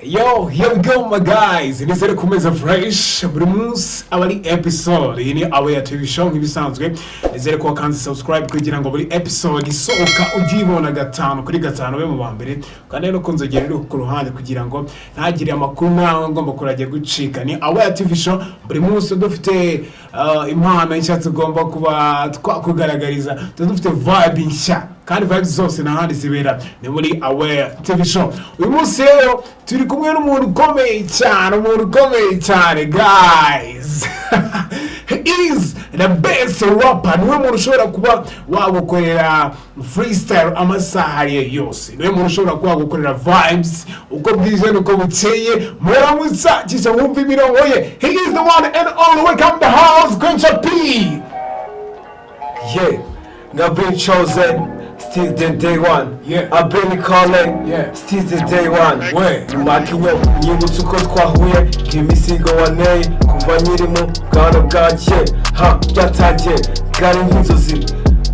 Yo, here we go my guys. Nizere kumeza fresh buri munsi abari episode. Iyi ni Aware TV show nk'ibisanzwe. Nizere ko wakanze subscribe kugira ngo buri episode isohoka ugibona gatanu kuri gatanu we mu bambere. Kandi no kunzogera iri ku ruhande kugira ngo ntagire amakuru nawe ngomba kurajya gucika. Ni Aware TV show buri munsi dufite impano nshya tugomba kuba twakugaragariza. Dufite vibe nshya. Kandi vibes zose nahandi zibera ni muri Aware TV show. Uyu munsi rero turi kumwe n'umuntu ukomeye cyane guys. He is the best rapper. Niwe muntu ushobora kuba wagukorera freestyle amasaha yose. Niwe muntu ushobora kuba wagukorera vibes uko bwije nuko bukeye. Muramutsa kisha wumva imirongo ye. He is the one and only. Welcome the house, Quencha P. Yeah, I've been chosen. Still the day one. Yeah. I've been calling. Yeah. Still the day one. Where? Makinyo nyibutse uko twahuye kimisigo waneye kuva nyiri mu bwana bwacye ha byatangiye bwari nk'inzozi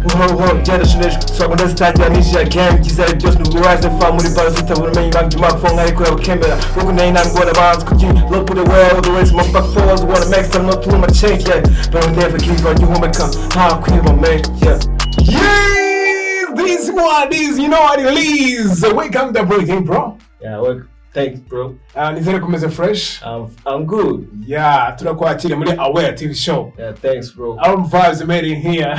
uhoho byarashoneje twabona zitangira n'ijya game byizere byose n'uburaze fa muri bar zitabura umenye bandi microphone ariko yakemera kuko nayo nangora banze kugira look to the world the ways my back forwards wanna make some not too much change yeah but I'll never give on you homeka ha kwiba man yeah. This one is, you know what it is. Welcome to Breathing, bro. Yeah, well, thanks, bro. Nizere kumeze fresh. I'm good. Yeah, turakwakira muri Aware TV show. Yeah, thanks, bro. Our vibes are made in here.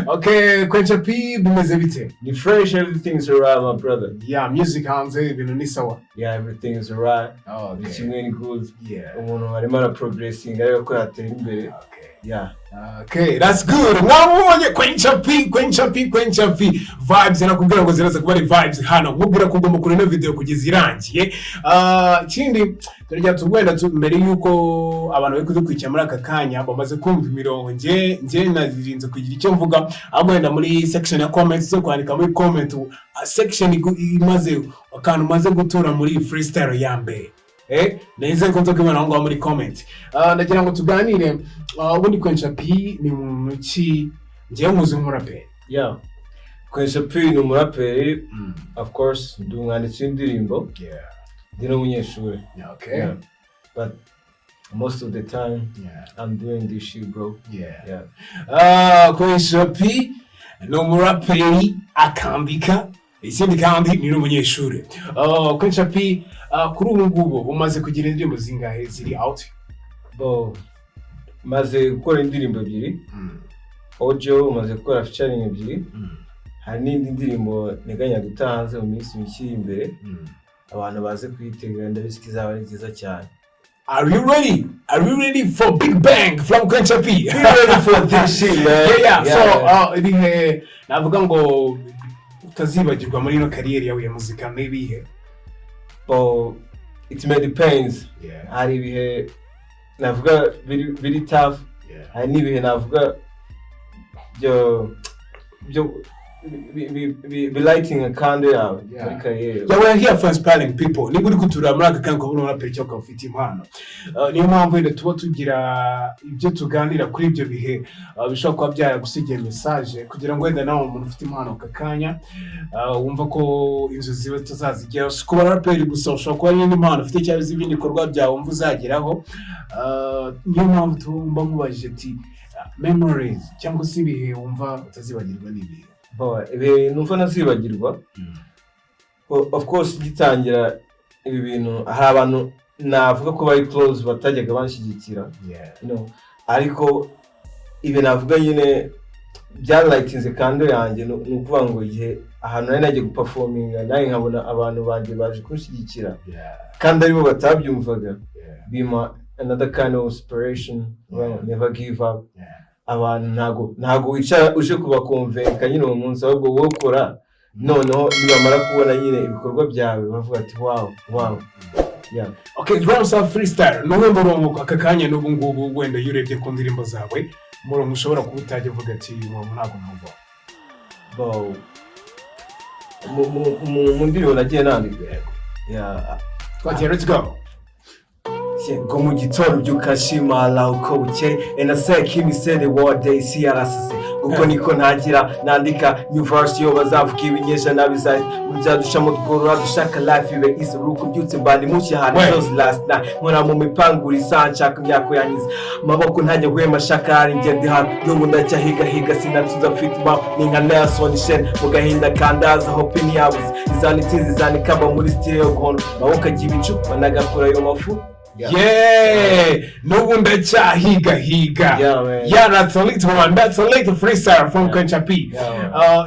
Okay, Quencha P, bimeze bite? You fresh, everything's alright, my brother. Yeah, music hanze ibintu ni sawa. Yeah, everything's alright. Oh, it's really good. Yeah. Umuntu arimo ara progressing ariko ko yatera imbere. Okay. Yeah. Okay, that's good. Mwabonye Quencha P. Vibes nakubwira ngo ziraza kuba ari vibes hano. Nkubwira ko ugomba kureba video kugeza irangiye. Kindi turajya tugwenda mbere yuko abantu bari kudukurikira muri aka kanya bamaze kumva imirongo nje nazirinze kugira icyo mvuga agwenda muri section ya comments zo kwandika muri comment section imaze akantu maze gutura muri freestyle ya mbere. Neze nkonzo kwibana ngo muri comment. Ndagira ngo tuganire ubundi Quencha P ni muntu ki ngiye muzi nk'umuraperi. Yeah. Quencha P ni umuraperi. Of course, ndumwanditse indirimbo. Yeah. Ndi n'umunyeshuri. Okay. Yeah. But most of the time, yeah, I'm doing this shit, bro. Yeah. Quencha P ni umuraperi akambika. Ikindi kandi ni n'umunyeshuri. Quencha P kuri ubu ngubu umaze kugira indirimbo zingahe ziri out? Bo maze gukora indirimbo ebyiri. Audio maze gukora featuring ebyiri. Hari n'indi ndirimbo nteganya gutahanze mu minsi mike imbere. Abantu baze kuyitega ndabisikiza ari nziza cyane. Are you ready for Big Bang from Quencha P? Ready for this shit, man. Yeah. So ibihe navuga ngo utazibagirwa muri no career yawe ya muzika maybe. But it may depends. Yeah. Hari ibihe navuga very tough. Yeah. Hari n'ibihe navuga byo be lighting a candle yawe muri career. Yeah, we're here for inspiring people. Ni guri kutura muri aka kanka kubona raperi cyo kafite impano. Niyo mpamvu ine tuba tugira ibyo tuganira kuri ibyo bihe bishobora kuba byara gusigira message kugira ngo wenda nawe umuntu ufite impano kakanya wumva ko inzu ziwe tuzazigera kuba raperi gusa ushobora kuba n'indi impano ufite cyangwa izindi bikorwa byawe wumva uzageraho. Niyo mpamvu tumba mubajije ati memories cyangwa se ibihe wumva utazibagirwa n'ibihe. Ibi numva nazibagirwa. Of course gitangira ibi bintu hari abantu navuga ko bari close batajyaga banshigikira. You know, ariko ibi navuga nyine byarlightinze kandi yanjye nukuvuga ngo igihe ahantu nari nagiye guperforminga naye nkabona abantu banje baje kunshigikira. Kandi aribo batabyumvaga. Bima another kind of inspiration. Never give up. Abantu ntago wicara uje kubakonvenka nyine uwo munsi ahubwo wowe ukora noneho nibamara kubona nyine ibikorwa byawe bavuga ati wow. Yeah. Okay, drums are freestyle. Nuwe murongo aka kanya n'ubu ngubu wenda yurebye ku ndirimbo zawe murongo ushobora kubutajya uvuga ati umuntu ntago muva. Bo mu ndirimbo nagiye nandika. Yeah. Let's go. Go mu gitondo byukashimala uko buke and I say kimi say the word day see arasase uko niko ntangira nandika new verse yo bazavuga ibinyejana bizadushamo tworoha dushaka life ibe easy ruko byutse mbani mushya hari those last night nkora mu mipangura isanshaka imyako yanyize amaboko ntajya guhema shakari ngende hano n'ubu ndacyahiga sinatuza mfite ni nka Nelson Shen mu gahinda kandaza hope ni yabuze izanikamba muri stereo kono maboko agiye ibicu banagakora ayo mafu n'ubu ndacyahiga that's a little one, that's a little freestyle from Kora P.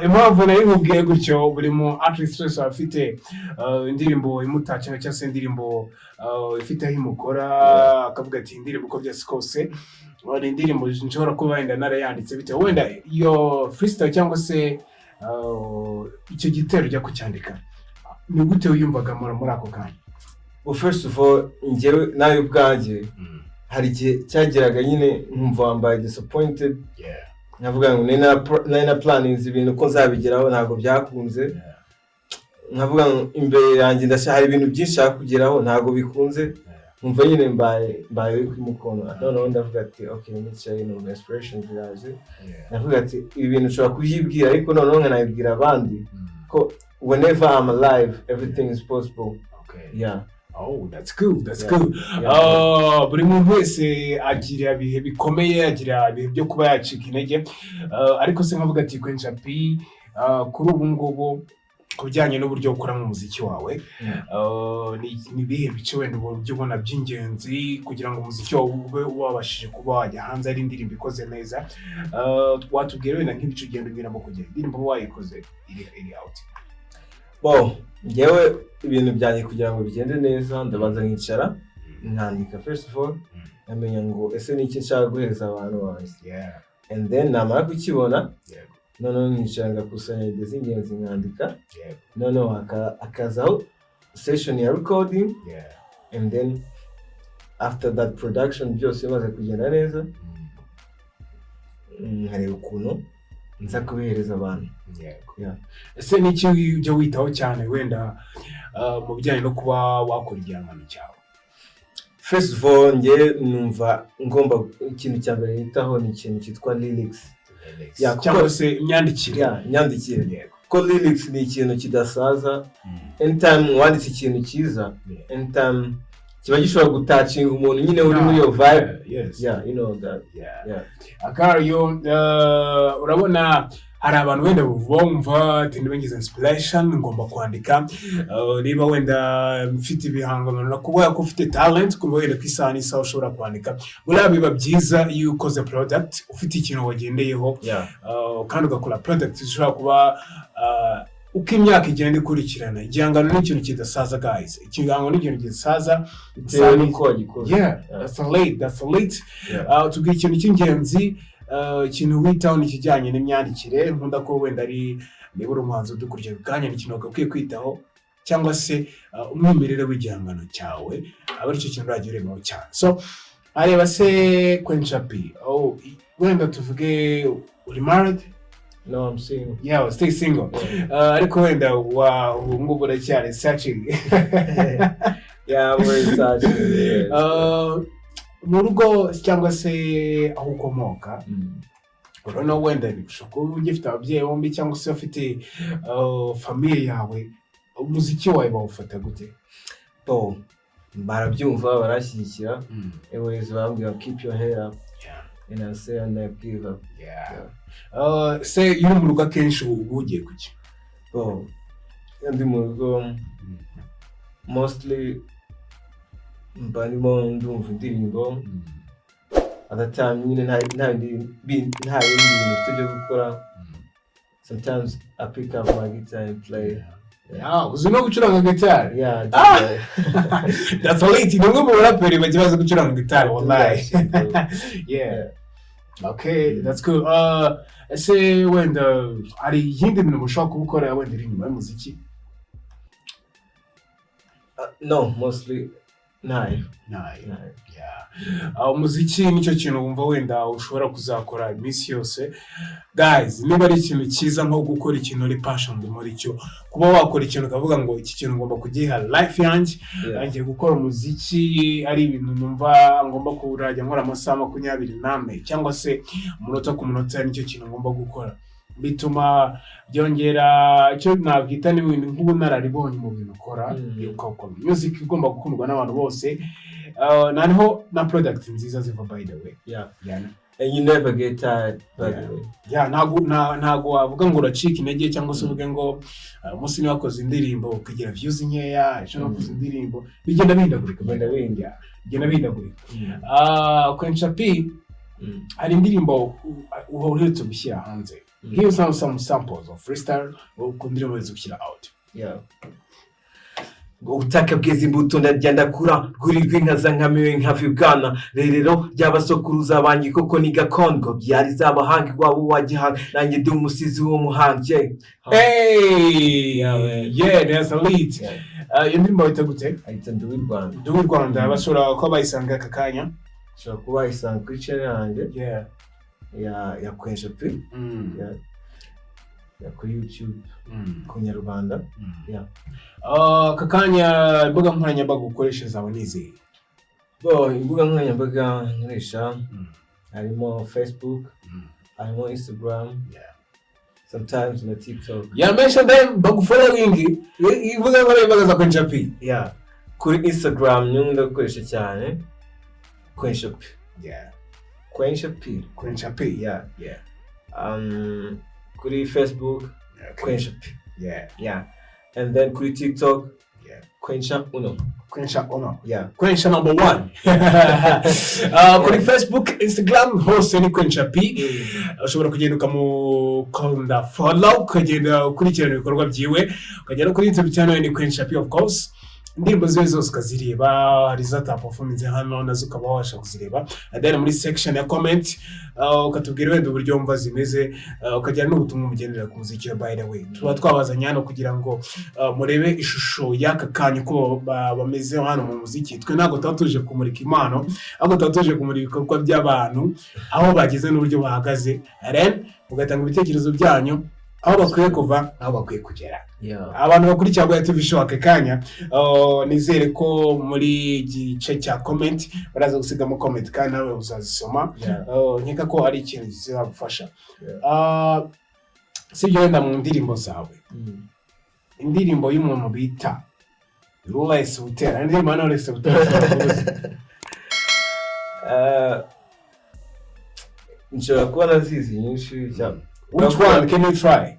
Impamvu nari nkubwiye gutyo buri mu artist wese afite indirimbo imutaca cyangwa se indirimbo ifite aho imukora akavuga ati indirimbo uko byose kose ni indirimbo nshobora kuba wenda narayanditse bitewe wenda iyo freestyle cyangwa se icyo gitero ujya kucyandika ni gute wiyumvaga muri ako kanya? Well, first of all, njyewe nawe ubwanjye hari igihe cyageraga nyine nkumva wambaye disappointed, nkavuga ngo nari na plannings ibintu ko nzabigeraho ntabwo byakunze, nkavuga ngo imbere yanjye ndashaka ibintu byinshi nshaka kugeraho ntabwo bikunze, nkumva nyine mbaye kumukono noneho ndavuga ati okay nicaye no inspiration ziraje, ndavuga ati ibi bintu ushobora kubyibwira ariko noneho nkanabibwira abandi ko whenever I'm alive everything is possible. Yeah. Oh, that's good. Buri muntu wese agira ibihe bikomeye, agira ibihe byo kuba yacika intege, ariko se nkavuga ati Kora P kuri ubu ngubu kubijyanye n'uburyo ukora mu muziki wawe, ni ibihe bice wenda uburyo ubona by'ingenzi kugira ngo umuziki wawe ube wabashije kuba wajya hanze ari indirimbo ikoze neza, watubwira wenda nk'ibice ugenda unyuramo kugira indirimbo wayikoze iri out? Wow, njyewe ibintu byanjye kugira ngo bigende neza ndabanza nkicara nkandika first of all, nkamenya ngo ese ni iki nshaka guhereza abantu banjye, and then namara kukibona noneho nkicara ngakusanya idea z'ingenzi nkandika, noneho akazaho session ya recording, and then after that production byose bimaze kugenda neza nkareba ukuntu nza kubihereza abantu. Ese ni iki ujya witaho cyane wenda mu bijyanye no kuba wakora igihangano cyawe? First of all, njye numva ngomba ikintu cya mbere nitaho ni ikintu cyitwa lyrics, cyangwa se imyandikire. Ko lyrics ni ikintu kidasaza, anytime wanditse ikintu cyiza, anytime kiba gishobora gutacinga umuntu nyine uri muri iyo vibe. You know that. Akariyo urabona hari abantu wenda bumva ati nibengize inspiration ngomba kwandika, niba wenda mfite ibihangano nakuba ko ufite talent kumva wenda kwisana isa ushobora kwandika, buriya biba byiza iyo ukoze product ufite ikintu wagendeyeho, kandi ugakora product ushobora kuba uko imyaka igenda ikurikirana. Igihangano ni ikintu kidasaza guys, igihangano ni ikintu kidasaza, that's a late. Tubwira ikintu cy'ingenzi, ikintu witaho nikijyanye n'imyandikire, nkunda ko wenda ari niba uri umuhanzi udukurikira kanya n'ikintu ukwiye kwitaho cyangwa se umwimerere w'igihangano cyawe aba ari cyo kintu uragiye urebaho cyane. So areba se Kora P, wenda tuvuge uri married? No, I'm single. Yeah, stay single. Ariko wenda ubu ngubu uracyari searching. I'm very searching. Mu rugo cyangwa se aho ukomoka, urabona wenda bishobora kuba ugifite ababyeyi bombi cyangwa se ufite famiye yawe, umuziki wawe bawufata gute? Barabyumva barashyigikira, always bambwira keep your head up, and I say I never give up. Se uri mu rugo akenshi ugiye kuki? Ndi mu rugo mostly mbanimo ndumva indirimbo, at the time nyine nta bintu byo gukora. Sometimes I pick up my guitar and play. Uzi no gucuranga guitar? That's a late. Ni umwe mu baraperi bagiye gucuranga guitar wallahi. Okay, that's cool. Ese wenda hari yindi bintu mushaka gukora wenda iri nyuma y'umuziki? No, mostly nayo umuziki nicyo kintu wumva wenda ushobora kuzakora iminsi yose. Guys, niba ari ikintu cyiza nko gukora ikintu uri passion muri cyo, kuba wakora ikintu ukavuga ngo iki kintu ngomba kugiha life yanjye, ngiye gukora umuziki ari ibintu numva ngomba kurajya nkora amasaha 24 cyangwa se umunota ku munota, nicyo kintu ngomba gukora, bituma byongera icyo nabwita n'ibintu nk'ubunararibonye mu bintu ukora. Ukakora music igomba gukundwa n'abantu bose, naniho na product nziza ziva by the way. And you never get tired, by the way. Ntago wavuga ngo uracika intege cyangwa se uvuge ngo umunsi ni wakoze indirimbo ukagira views nkeya, ejo nakoze indirimbo, bigenda bihindagurika. Kwenca P hari indirimbo uherutse gushyira hanze. Give some samples of freestyle ukundira muri gushyira out. Ubutaka bweze imbuto ndagenda kura gurirwa inka za nkamiwe nkavibwana rerero ry'abasokuruza bangi koko ni gakondo byari zabahanga wabo wagihanga nanjye ndi umusizi wo muhanje. There's a lead. Indirimbo itagute ahita ndi Rwanda. Ndi Rwanda bashobora ko bayisanga aka kanya. Shaka kuba bayisanga kuri channel yanjye. Ya Kwenca P. Ya kuri YouTube. Ku Nyarwanda. Aka kanya imbuga nkoranyambaga ukoresha zawe nizihe? Imbuga nkoranyambaga nkoresha harimo Facebook, harimo Instagram, sometimes na TikTok. Mention them bagufollowing imbuga nkoranyambaga za Kwenca P. Kuri Instagram nyunda gukoresha cyane Kwenca P. Kwenca P. Kuri Facebook Kwenca P. And then kuri TikTok Kwenca Uno. Kwenca number 1. Kuri Facebook, Instagram hose ni Kwenca P. Ushobora kugenda ukamukunda follow, ukagenda ukurikirana ibikorwa byiwe, ukagenda kuri YouTube channel ni Kwenca P of course. Indirimbo ziwe zose ukazireba, hari za top performance hano nazo ukaba wabasha kuzireba. Then muri section ya comment ukatubwira wenda uburyo wumva zimeze, ukagira n'ubutumwa mugendera ku muziki. By the way, tuba twabazanye hano kugira ngo murebe ishusho y'aka kanya ko bameze hano mu muziki. Twe ntago tatuje kumurika impano, ahubwo tatuje kumurika ibikorwa by'abantu aho bageze n'uburyo bahagaze, then ugatanga ibitekerezo byanyu aho bakwiye kuva aho bakwiye kugera. Abantu bakurikira Rwanda TV show aka kanya, nizere ko muri gice cya comment baraza gusigamo comment kandi nawe uzazisoma. Nkeka ko ari ikintu kizagufasha. Sibyo wenda mu ndirimbo zawe, indirimbo y'umuntu bita Less Butera, indirimbo na Less Butera nshobora kuba nazizi nyinshi cyane. Which one can you try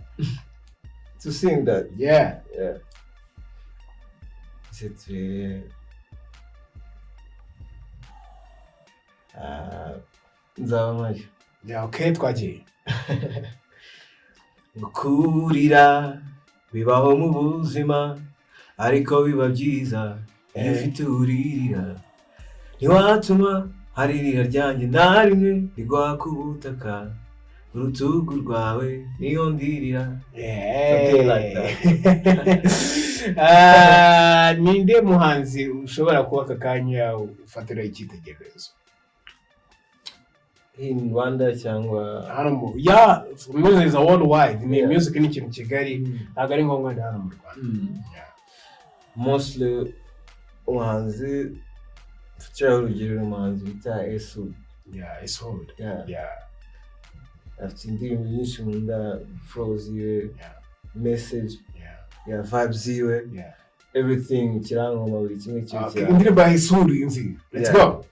to sing that? Nzabamaje. Okay, twagiye. Kurira bibaho mu buzima ariko biba byiza iyo ufite uririra, ntiwatuma haririra ryanjye na rimwe rigwa ku butaka, urutugu rwawe niyo ndirira. Ninde muhanzi ushobora kuba aka kanya ufatira icyitegererezo in Rwanda cyangwa hano mu music is worldwide? Ni music ni ikintu kigari, ntabwo ari ngombwa ndi hano mu Rwanda. Mostly umuhanzi mfite urugero umuhanzi bita Esu. Afite indirimbo nyinshi nkunda, flows ziwe, message, vibes ziwe, everything kirangoma buri kimwe cyose. Indirimbo ya Isuru inzi. Let's go.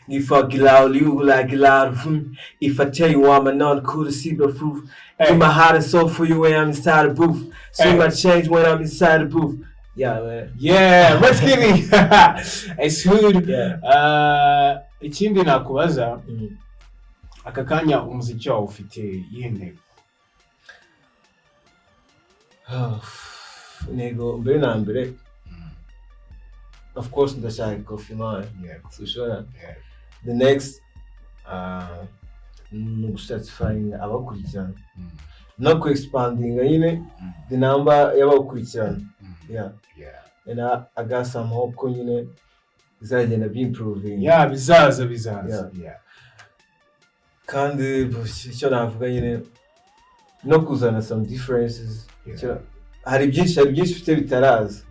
If I allow you like a lot of food, if I tell you I'm a non cool to see the proof, in my heart and soul for you when I'm inside the booth, so much change when I'm inside the booth. Man. Let's get it. It's good. Ikindi nakubaza, aka kanya umuziki wawe ufite yene? Nego mbere na mbere, of course ndashaka kofima, so sure. The next satisfying abakurikirana, no ku expanding nyine the number y'abakurikirana. And I got some hope ko nyine bizagenda byimproving. bizaza Kandi icyo navuga nyine no kuzana some differences. Hari byinshi bifite bitaraza.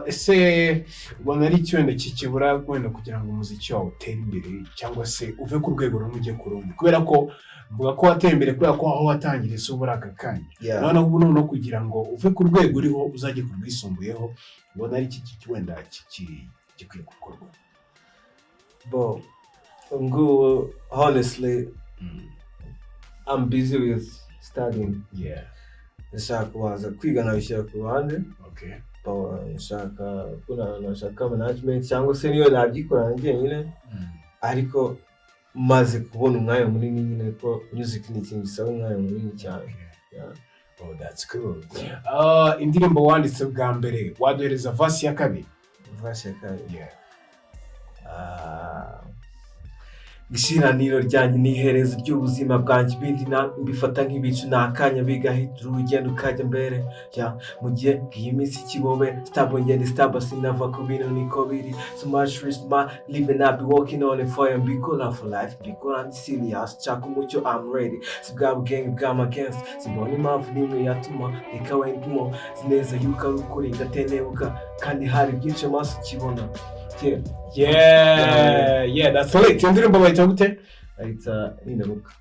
Ese ubona ari icyenda kikibura wenda kugira ngo umuziki wawe utere imbere cyangwa se uve ku rwego rumwe ujye ku rundi, kubera ko mvuga ko wateye imbere kubera ko aho watangiriye si ubura aka kanya, noneho ubu no kugira ngo uve ku rwego uriho uzajye ku rwisumbuyeho, ubona ari iki wenda gikwiye gukorwa? Honestly, I'm busy with studying. Nshaka kubanza kwiga nabishyira ku ruhande. Nshaka management cyangwa se niyo nabyikorana njyenyine, ariko maze kubona umwanya munini nyine ko music ni ikintu gisaba umwanya munini cyane. That's cool. Indirimbo wanditse bwa mbere waduhereza verse ya kabiri? Ishiraniro ryanjye ni iherezo ry'ubuzima bwanjye, ibindi mbifata nk'ibicu ni akanya bigahita urugendo ukajya mbere. Mu gihe bw'iyi minsi kibobe stable ngende stable sinava ku bintu niko biri. So much risk my living, I be walking on a fire. Mbikora for life, mbikora ndi serious. Nshaka umucyo, I'm ready. Si bwa bwenge bw'amagenzi, simbona impamvu n'imwe yatuma reka wendimo. Zineza yuko ari ukuri ndatenebuka, kandi hari byinshi amaso kibona. That's it. Indirimbo bayita gute? Bayita Nindamuka.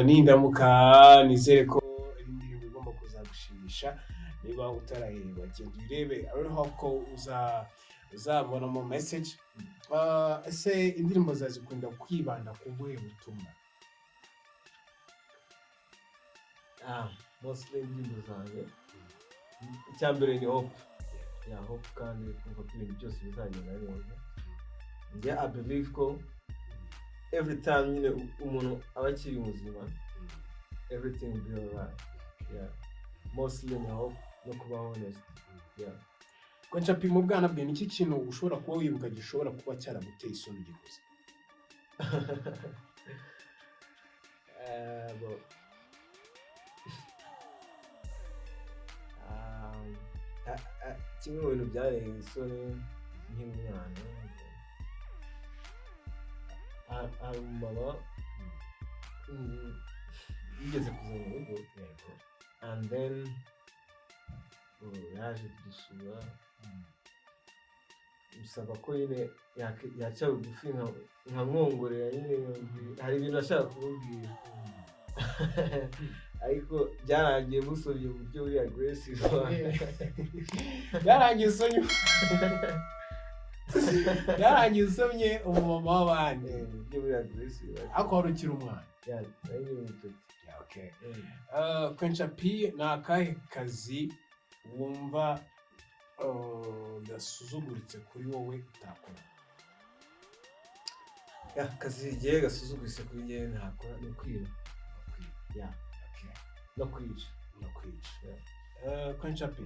Nindamuka, nizere ko indirimbo igomba kuzagushimisha. Niba utarayireba genda uyirebe, ariho ko uzabonamo message. Ese indirimbo zazikunda kwibanda ku buhe butumwa? Mostly indirimbo zanjye icyambere ni hope. Hope kandi kumva ko ibintu byose bizagenda neza. I believe ko every time nyine umuntu aba akiri muzima, everything will be alright. Mostly ni hope no kuba honest. Kwenca pi mu bwana bwe niki kintu ushobora kuba wibuka gishobora kuba cyaraguteye isoni gikoze? Kimwe mu bintu byareye isoni nk'umwana, hari umumama yigeze kuza mu rugo, and then yaje kudusura, musaba ko nyine yaca bugufi nkamwongorera nyine, hari ibintu ashaka kumubwira. Ariko byarangiye musomye mu buryo buri aggressive. Byarangiye usomye umumama w'abandi mu buryo buri aggressive. Ako wari ukiri umwana? Nari muto. Kwenca pi ni akahe kazi wumva gasuzuguritse kuri wowe utakora? Akazi igihe gasuzuguritse kuri njye ntakora ni kwiba. No kwica. Kwenca pi,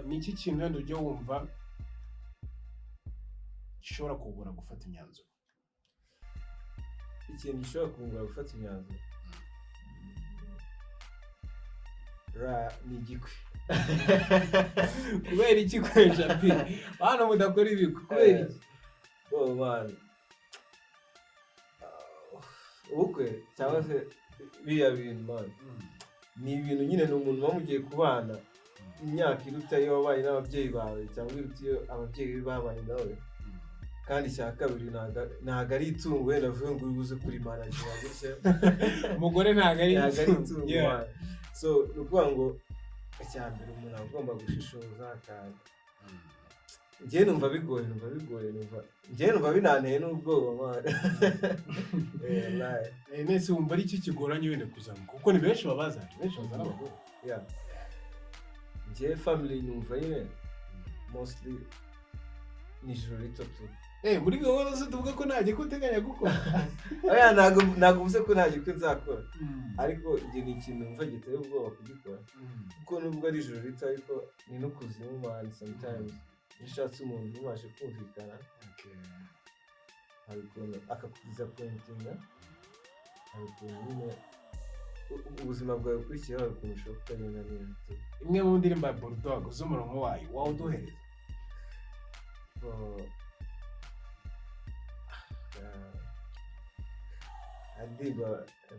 ni iki kintu wenda ujya wumva gishobora kugora gufata imyanzuro? Ikintu gishobora kugora gufata imyanzuro ni igikwi. Kubera iki kwenca pi? Hano mudakora ibiko kubera iki? Ubukwe cyangwa se biriya bintu man, ni ibintu nyine ni umuntu bamugiye kubana imyaka iruta iyo wabaye n'ababyeyi bawe cyangwa iruta iyo ababyeyi babaye nawe, kandi cya kabiri ntago ari itungo wenda avuye ngo ubuze kuri manager gutya. Umugore ntago ari itungo. So ni ukuvuga ngo icyambere umuntu agomba gushishoza kandi njye numva bigoye, njye numva binanteye n'ubwoba man. Nese wumva ari iki kigoranye wenda kuzamuka kuko ni benshi babazana abagore? Njye family numva nyine mostly ni ijoro rito tu. Muri gahunda zose tuvuga ko nta gikwe uteganya gukora? Ntabwo uvuze ko nta gikwe nzakora, ariko njye ni ikintu numva giteye ubwoba kugikora, kuko nubwo ari ijoro rito ariko ni n'ukuzimu man sometimes. Nishatse umuntu ntubashe kumvikana, hari ukuntu akakudisappointinga, hari ukuntu nyine ubuzima bwawe bukurikiyeho ukuntu kutagenda neza. imwe mu ndirimbo ya Bulldog z'umurongo wayo wawe uduhereza. Adiba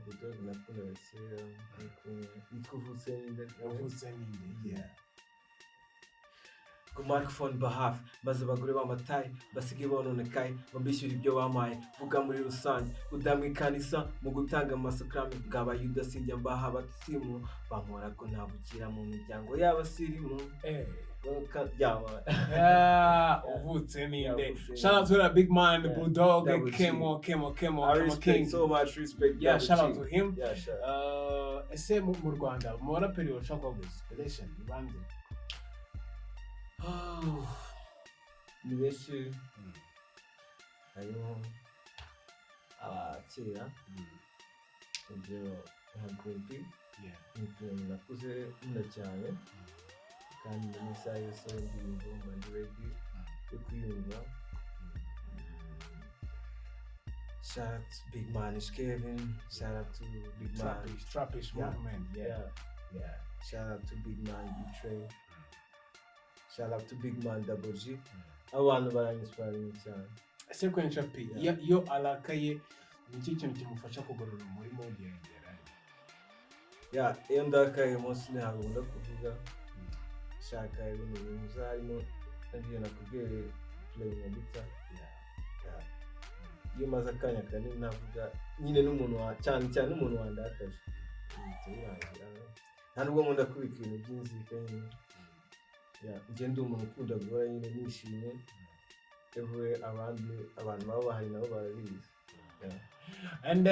Bulldog nakunda basira nikuvutse ninde ku microphone behalf maze abagore b'amatayi basige bononekaye bambishyura ibyo bamaye vuga muri rusange udamwe kanisa mu gutanga amasakrame bw'abayuda sinjya mbaha abatisimu bamora ko ntabukira mu miryango y'abasirimu uvutse ninde. Shout out to that big man Bulldog. Kemo I respect King. so much respect. Yeah, shout out to him. Yeah, shout. Ese mu Rwanda mubona period ushaka kuba inspiration ibande. Ni benshi harimo abakera ibyo nka Grimpi nakuze nkunda cyane kandi muri isaha yose ndirimbo ndi ready yo kwiyumva. Shout out to Big Man Kevin, shout out to Big Man Trappish movement. Yeah. Shout out to Big Man Betray. Shout out to Big Man Double G. Abantu barangispire cyane. Ese kwenye P iyo alakaye niki kintu kimufasha kugorora umurimo w'ingera. Yeah, iyo ndakaye munsi ntabwo ndakuvuga. Shaka ibintu bizarimo ndagiye nakubwire play na guitar. Yeah. Iyo maze akanya kanini navuga nyine n'umuntu cyane n'umuntu wandakaje. Nta nubwo nkunda kubika ibintu by'inzika nyine. Njye ndi umuntu ukunda guhora nyine nishimye everywhere around me, abantu baba bahari nabo barabizi. And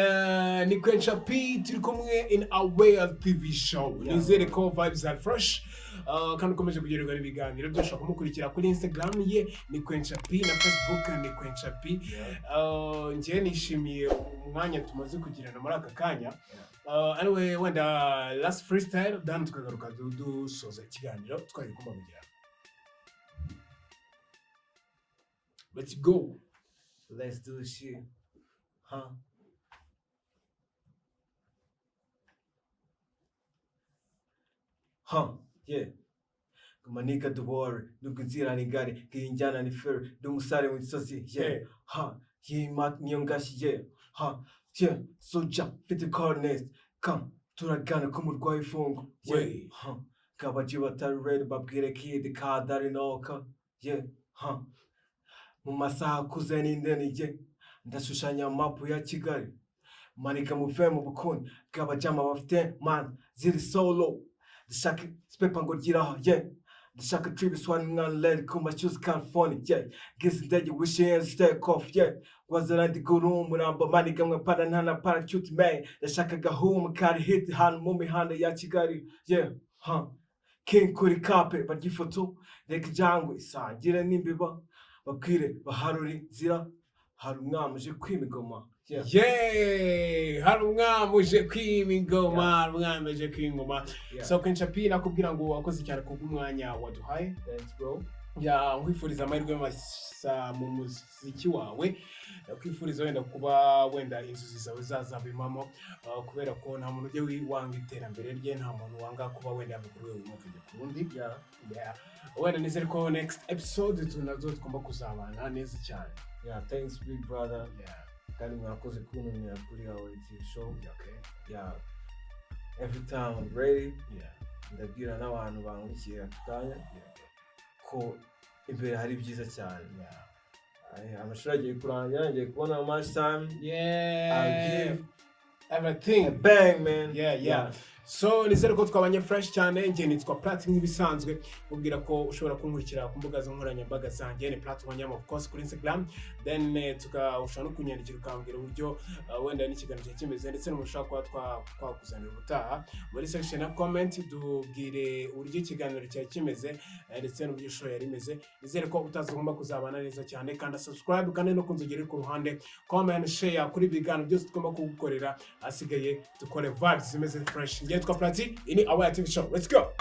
ni Kwencha P turi kumwe in a way TV show. Nizere ko vibes are fresh. Kandi ukomeje kugererwa n'ibiganiro byose kumukurikira kuri Instagram ye ni Kwencha P na Facebook ni Kwencha P. Njye nishimiye umwanya tumaze kugirana muri aka kanya. Anyway, wenda last freestyle dan tukagaruka dusoza ikiganiro twari kumabugira. Let's go. Let's do this shit. Yeah. Kumanika duwari, nukuzira nigari, kinjana ni fair, dumusare w'insozi, yeah. Yimat nyongashi, yeah. Yeah. Soja, fite coordinates, come, turagana kumurwayi fungo, yeah. Kabaji batari ready, babwire kidi kadari noka, yeah. Mu masaha akuze n'indeni, yeah. Ndashushanya mapu ya Kigali, manika muve mu bukundi bw'abajama bafite man ziri solo. Ndashaka spepa ngo giraho, yeah. Ndashaka trip swan ngan let ku mashuzi California, yeah. Gize indege wishes take off, yeah. Wazarandi guru muramba manika mwe para ntana parachute man. Ndashaka gahuma kari hit hano mu mihanda ya Kigali, yeah. King kuri kape baryifoto reka jangwe isangire nimbiba babwire baharuri zira. Hari umwami uje kwima ingoma. Hari umwami uje kwima ingoma. So Kwencha P nakubwira ngo wakoze cyane kubw'umwanya waduhaye. Thanks bro. Nkwifuriza amahirwe masa mu muziki wawe. Kwifuriza wenda kuba wenda inzozi zawe zazabimamo kubera ko nta muntu ujye wanga iterambere rye, nta muntu wanga kuba wenda yabikuru we umukajya kurundi. Wenda nizere ko next episode tunazo tugomba kuzabana neza cyane. Yeah, thanks big brother. Kandi mwakoze kuntumira kuri our TV show. Okay. Yeah. Every time I'm ready. Ndabwira n'abantu bangukira kanya. Ko imbere hari byiza cyane. Amashuri agiye kurangira, ngiye kubona much time. I'll give everything. Bang man. So nizere ko twabanye fresh cyane. Ngiye nitwa Plat nk'ibisanzwe. Ubwira ko ushobora kunkurikira ku mbuga nkoranyambaga zanjye ni Plat Wanyama of course kuri Instagram. Then ushobora no kunyandikira ukambwira uburyo wenda n'ikiganiro kimeze ndetse n'umushaka kwa twakuzanira ubutaha. Muri section ya comment dubwire uburyo ikiganiro cyawe kimeze ndetse n'uburyo show yari imeze. Nizere ko utazagomba kuzabana neza cyane kandi subscribe kandi no kunzogera ku ruhande, comment share kuri biganiro byose tugomba kugukorera. Asigaye dukore vibes zimeze fresh. Twaganiriye ini our TV show. Let's go.